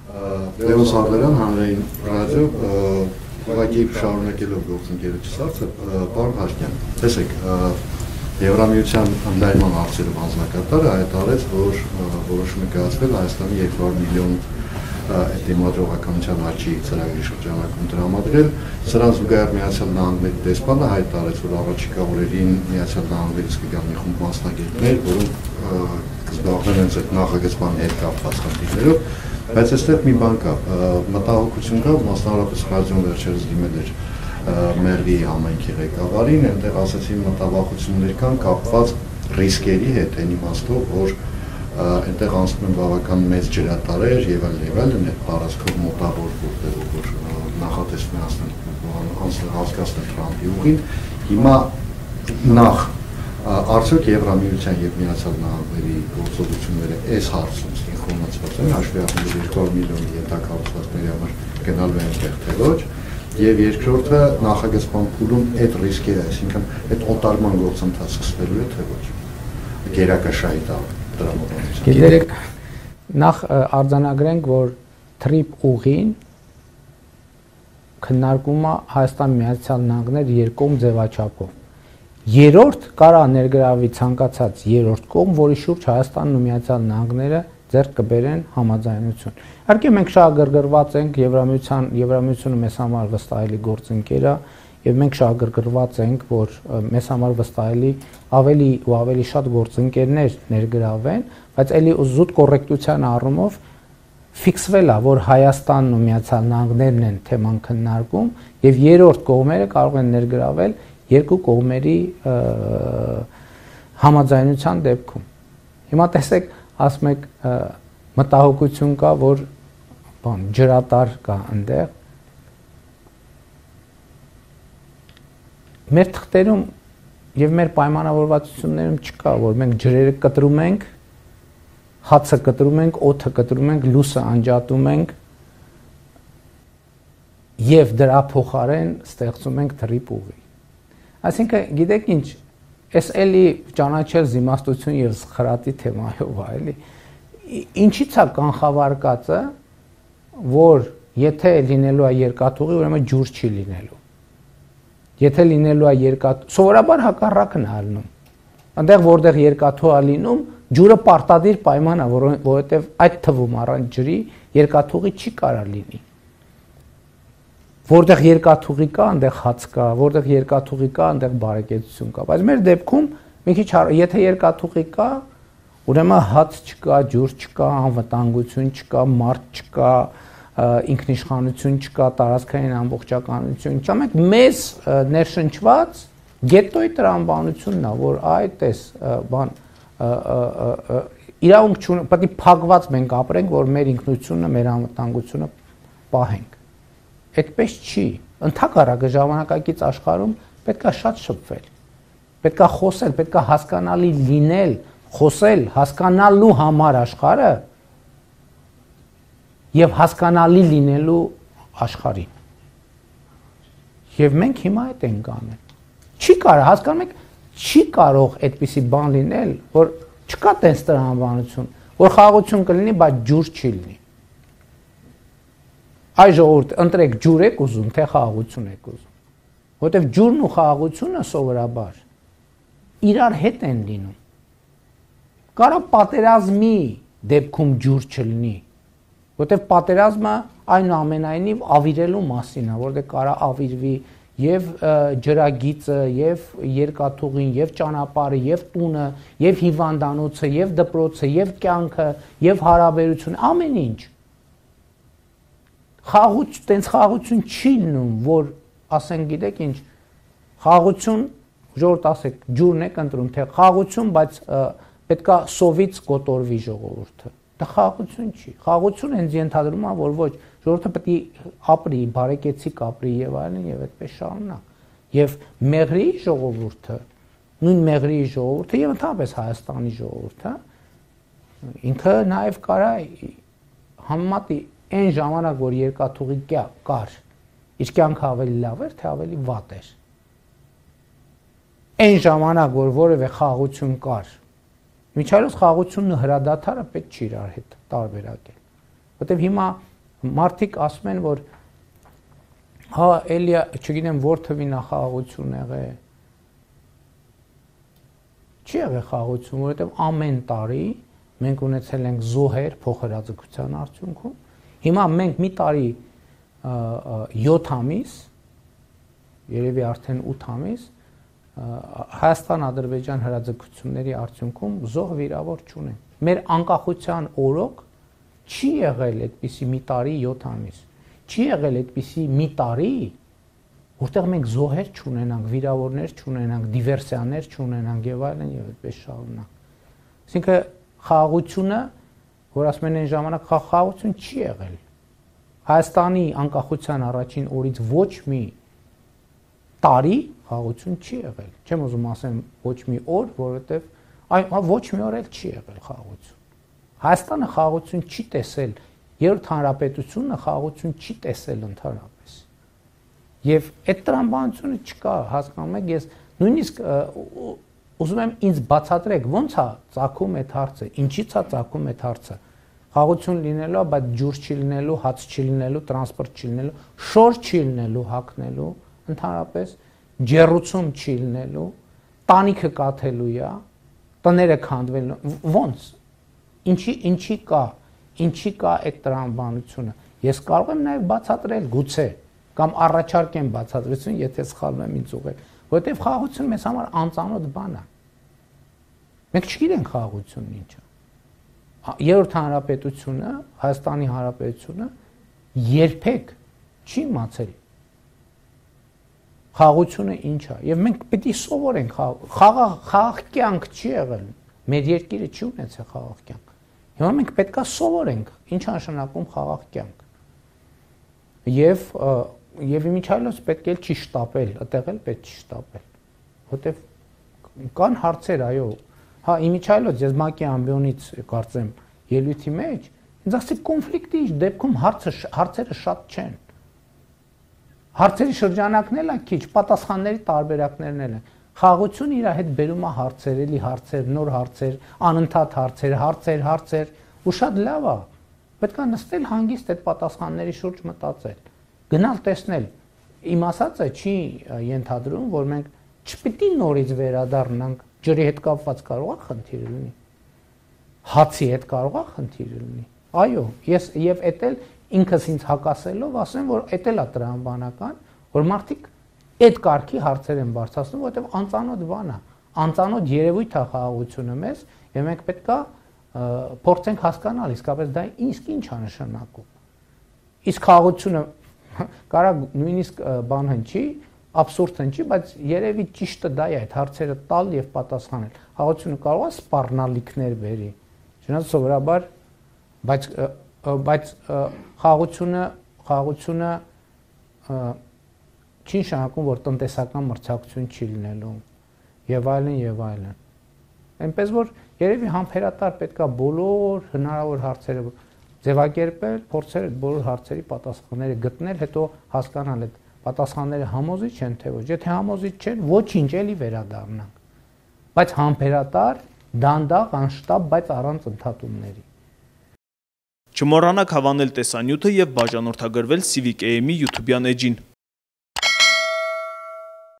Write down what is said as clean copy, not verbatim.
Լևոս Ալբերյան, Հանրային ռադիո, ուղղակի շարունակելով գործընկերոջս հարցը, պարոն Հարկյան, տեսեք, Եվրամիության ընդայնման հարցերով անձնակատարը հայտարարեց, որ որոշում է կայացվել Հայաստանի 200 միլիոն դիմադրողականության աճի ծրագրի շրջանակում տրամադրել, սրան զուգահեռ Միացյալ Նահանգների դեսպանը հայտարարեց, որ առաջիկա օրերին Միացյալ Նահանգներից կգան մի խումբ մասնագետներ, որոնք կզբաղվեն հենց այդ նախագծման հետ կապված խնդիրներով, բայց այստեղ մի բան կա, մտահոգություն կա, մասնավորապես ռադիոն վերջերս դիմել էր Մերվի համայնքի ղեկավարին, այնտեղ ասացին մտավախություններ կան կապված ռիսկերի հետ, այն իմաստով, որ այնտեղ անցնում են բավական մեծ ջրատարեր եւ այլն, այդ տարածքով մոտավոր որտեղ որ նախատեսվում է հասկացնել Թրամփի ուղին, հիմա նախ արդյոք Եվրամիության եւ Միացյալ Նահանգների գործողությունները այս հարցում սինխրոնացված են, հաշվի առնելով 200 միլիոն ենթակառուցվածքների համար գնալու են տեղ եւ երկրորդը նախագծման փուլում այդ ռիսկերը, այսինքն այդ օտարման գործընթացը սկսվելու է թե ոչ։ Գերակաշահի տրամադրության։ Գիտեք, նախ արձանագրենք, որ TRIP ուղին քննարկումը Հայաստան Միացյալ Նահանգներ երկկողմ ձևաչափով։ Երրորդ կարա ներգրավի ցանկացած երրորդ կողմ, որի շուրջ Հայաստանն ու Միացյալ Նահանգները ձեռք կբերեն համաձայնություն։ Իհարկե մենք շատ գրգռված ենք Եվրամիությունը մեզ համար վստահելի գործընկեր է եւ մենք շատ գրգռված ենք, որ մեզ համար վստահելի ավելի ու ավելի շատ գործընկերներ ներգրավեն, բայց ելի զուտ կոռեկտության առումով ֆիքսվել է, որ Հայաստանն ու Միացյալ Նահանգներն են թեման քննարկում եւ երրորդ կողմերը կարող են ներգրավել երկու կողմերի համաձայնության դեպքում։ Հիմա տեսեք, ասում եք մտահոգություն կա, որ ջրատար կա այնտեղ։ Մեր թղթերում եւ մեր պայմանավորվածություններում չկա, որ մենք ջրերը կտրում ենք, հացը կտրում ենք, օդը կտրում ենք, լույսը անջատում ենք եւ դրա փոխարեն ստեղծում ենք TRIP ուղի։ Այսինքն, գիտեք ինչ, այս էլի ճանաչել զիմաստություն եւ սխրատի թեմայով է, էլի։ Ինչի՞ց է կանխավարկածը, որ եթե լինելու է երկաթուղի, ուրեմն ջուր չի լինելու։ Եթե լինելու է սովորաբար հակառակն է ալնում։ Այնտեղ որտեղ երկաթուղի է լինում, ջուրը պարտադիր պայման է, որովհետեւ այդ թվում առանց ջրի երկաթուղի չի կարա լինի։ Որտեղ երկաթուղի կա, այնտեղ հաց կա, որտեղ երկաթուղի կա, այնտեղ բարեկեցություն կա։ Բայց մեր դեպքում մի քիչ եթե երկաթուղի կա, ուրեմն հաց չկա, ջուր չկա, անվտանգություն չկա, մարդ չկա, ինքնիշխանություն չկա, տարածքային ամբողջականություն չկա։ Մենք մեզ ներշնչված գետոյի տրամաբանությունն է, որ այդ էս բան իրավունք չունենք, պետք է փակված մենք ապրենք, որ մեր ինքնությունը, մեր անվտանգությունը պահենք։ Այդպես չի։ Ընդհակառակը ժամանակակից աշխարհում պետք է շատ շփվել։ Պետք է խոսել, պետք է հասկանալի լինել, խոսել, հասկանալու համար աշխարհը եւ հասկանալի լինելու աշխարհին։ Եվ մենք հիմա այդ ենք անում։ Չի կարող, հասկանում եք, չի կարող այդպիսի բան լինել, որ չկա տես տրամաբանություն, որ խաղաղություն կլինի, բայց ջուր չի լինի։ Այ ժողովուրդ, ընտրեք ջուր եք ուզում, թե խաղաղություն եք ուզում։ Որտեվ ջուրն ու խաղաղությունը սովորաբար իրար հետ են լինում։ Կարա պատերազմի դեպքում ջուր չլինի, որտեվ պատերազմը այնուամենայնիվ ավիրելու մասին է, որտեղ կարա ավիրվի եւ ջրագիծը, եւ երկաթուղին, եւ ճանապարհը, եւ տունը, եւ հիվանդանոցը, եւ դպրոցը, եւ կյանքը, եւ հարաբերությունը, ամեն ինչ։ Տենց խաղաղություն չի լինում, որ ասենք գիտեք ինչ, խաղաղություն, ժողովուրդ ասեք, ջուրն եք ընտրում, թե խաղաղություն, բայց պետքա սովից կոտորվի ժողովուրդը։ Դա խաղաղություն չի։ Խաղաղություն հենց ենթադրում է, որ ոչ, ժողովուրդը պետք է ապրի, բարեկեցիկ ապրի եւ այլն եւ այդպես շարունակ։ Եվ Մեղրիի ժողովուրդը, նույն Մեղրիի ժողովուրդը եւ ընդհանրապես Հայաստանի ժողովուրդը ինքը նաեւ կարա համեմատի այն ժամանակ, որ երկաթուղի կար, իր կյանքը ավելի լավ էր, թե ավելի վատ էր։ Այն ժամանակ, որ որևէ խաղաղություն կար, միջայլոց խաղաղությունն ու հրադադարը պետք չի իրար հետ տարբերակել։ Որտեւ հիմա մարդիկ ասում են, որ հա էլի չգիտեմ որ թվի նախագահություն եղել։ Չի եղել խաղաղություն, որովհետև ամեն տարի մենք ունեցել ենք զոհեր փոխհրաձգության արդյունքում։ Հիմա մենք մի տարի 7 ամիս, երևի արդեն 8 ամիս Հայաստան-Ադրբեջան հրաձգությունների արդյունքում զոհ վիրավոր չունենք։ Մեր անկախության օրոք չի եղել այդպիսի մի տարի 7 ամիս։ Չի եղել այդպիսի մի տարի, որտեղ մենք զոհեր չունենանք, վիրավորներ չունենանք, դիվերսիաներ չունենանք եւ այլն եւ այդպես շարունակ։ Այսինքն խաղաղությունը, որ ասում են այն ժամանակ խաղաղություն չի եղել։ Հայաստանի անկախության առաջին օրից ոչ մի տարի խաղաղություն չի եղել։ Չեմ ուզում ասեմ ոչ մի օր, որովհետեւ ոչ մի օր էլ չի եղել խաղաղություն։ Հայաստանը խաղաղություն չի տեսել, երրորդ հանրապետությունը խաղաղություն չի տեսել ընդհանրապես։ Եվ այդ տրամաբանությունը չկա, հասկանում եք, ես նույնիսկ ուզում եմ ինձ բացատրեք, ո՞նց է ծագում այդ հարցը, ինչի՞ց է ծագում այդ հարցը։ Խաղաղություն լինելու, բայց ջուր չի լինելու, հաց չի լինելու, տրանսպորտ չի լինելու, շոր չի լինելու, հագնելու, ընդհանրապես ջեռուցում չի լինելու, տանիքը կաթելու է, տները քանդվելու, ո՞նց։ Ինչի կա այդ տրամաբանությունը։ Ես կարող եմ նաև բացատրել գուցե կամ առաջարկեմ բացատրություն, եթե սխալվում եմ ինձ ուղղել, որովհետև խաղաղությունը մեզ համար անծանոթ բան է։ Մենք չգիտենք խաղաղությունն ինչ է։ Երրորդ հանրապետությունը, Հայաստանի Հանրապետությունը երբեք չի իմացել խաղաղությունը ինչ է, եւ մենք պետք է սովորենք խաղաղ կյանք չի եղել, մեր երկիրը չի ունեցել խաղաղ կյանք։ Հիմա մենք պետք է սովորենք ինչ է նշանակում խաղաղ կյանք։ Եվ իմիջիայլոց պետք է չի շտապել, այդտեղ էլ պետք չի շտապել, որտեվ կան հարցեր, այո, հա իմիջիայլոց ես ՄԱԿ-ի ամբիոնից կարծեմ ելույթի մեջ, ինձ ասի կոնֆլիկտի դեպքում հարցերը շատ չեն։ Հարցերի շրջանակն է քիչ, պատասխանների տարբերակներն են։ Խաղաղությունը իր հետ բերում է հարցեր, էլի հարցեր, նոր հարցեր, անընդհատ հարցեր, ու շատ լավ է։ Պետք է նստել հանգիստ այդ պատասխանների շուրջ մտածել։ Գնալ տեսնել։ Իմ ասածը չի ենթադրում, որ մենք չպիտի նորից վերադառնանք, ջրի հետ կապված կարող է խնդիր լինի։ Հացի հետ կարող է խնդիր լինի։ Այո, ես եւ էդ էլ ինքս ինձ հակասելով ասեմ, որ էդ էլ է տրամաբանական, որ մարդիկ այդ կարգի հարցեր են բարձրացնում, որովհետև անծանոթ բան է, անծանոթ երևույթ է խաղաղությունը մեզ, եւ մենք պետք է փորձենք հասկանալ իսկապես դա ինչ է նշանակում։ Իսկ խաղաղությունը կարա նույնիսկ բան հնչի, абսուրդ հնչի, բայց երևի ճիշտը դա է, այդ հարցերը տալ եւ պատասխանել։ Խաղաղությունը կարող է սպառնալիքներ բերի, չնայած սովորաբար, բայց խաղաղությունը չի նշանակում, որ տնտեսական մրցակցություն չի լինելու եւ այլն։ Այնպես որ երևի համբերատար պետքա բոլոր հնարավոր հարցերը ձևակերպել, փորձել այդ բոլոր հարցերի պատասխանները գտնել, հետո հասկանալ այդ պատասխանները համոզիչ են թե ոչ։ Եթե համոզիչ չեն, ոչինչ էլի վերադառնանք։ Բայց համբերատար, դանդաղ, անշտապ, բայց առանց ընդհատումների։ Չմոռանաք հավանել տեսանյութը եւ բաժանորդագրվել Civic AM-ի YouTube-յան էջին։